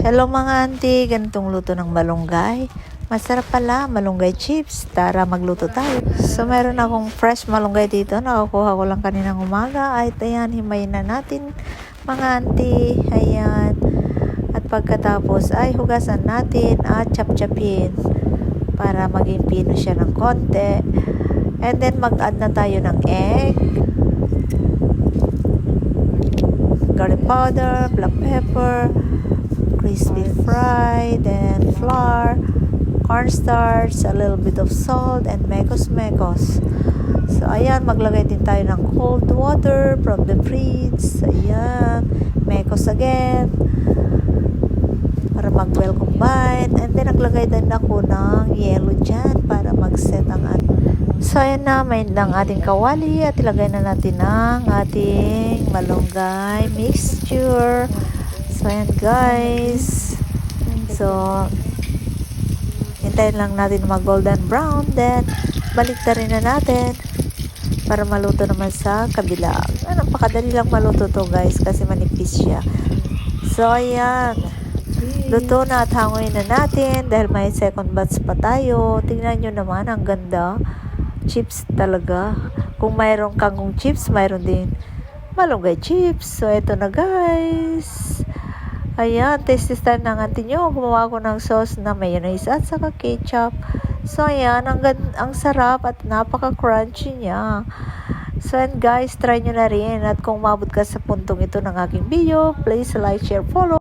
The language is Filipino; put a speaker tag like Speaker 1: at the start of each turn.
Speaker 1: Hello mga auntie, ganitong luto ng malunggay. Masarap pala, malunggay chips. Tara, magluto tayo. So, meron akong fresh malunggay dito. Nakakuha ko lang kaninang umaga. Ay, ayan, himayin na natin mga auntie. Ayan. At pagkatapos ay hugasan natin at chop-chopin para maging pino siya ng konti. And then, mag-add na tayo ng egg, garlic powder, black pepper, crispy fry, then flour, cornstarch, a little bit of salt, and mekos. So, ayan, maglagay din tayo ng cold water from the fridge. Ayan, mekos again, para mag-well combine. And then, naglagay din ako ng yellow dyan para mag-set ang ating. So, ayan na, may ng ating kawali at ilagay na natin ang ating malunggay mixture. So, ayan guys. So, hintayin lang natin mag golden brown. Then, baliktarin na natin para maluto naman sa kabila. Napakadali lang maluto to guys kasi manipis siya. So, ayan. Luto na at hanguin na natin dahil may second batch pa tayo. Tingnan nyo naman, ang ganda. Chips talaga. Kung mayroong kangkong chips, mayroon din malunggay chips. So, ito na guys. Ayan, taste ng auntie nyo. Gumawa ko ng sauce na mayonnaise at saka ketchup. So, ayan, ang sarap at napaka-crunchy niya. So, and guys, try nyo na rin. At kung mabot ka sa puntong ito ng aking video, please like, share, follow.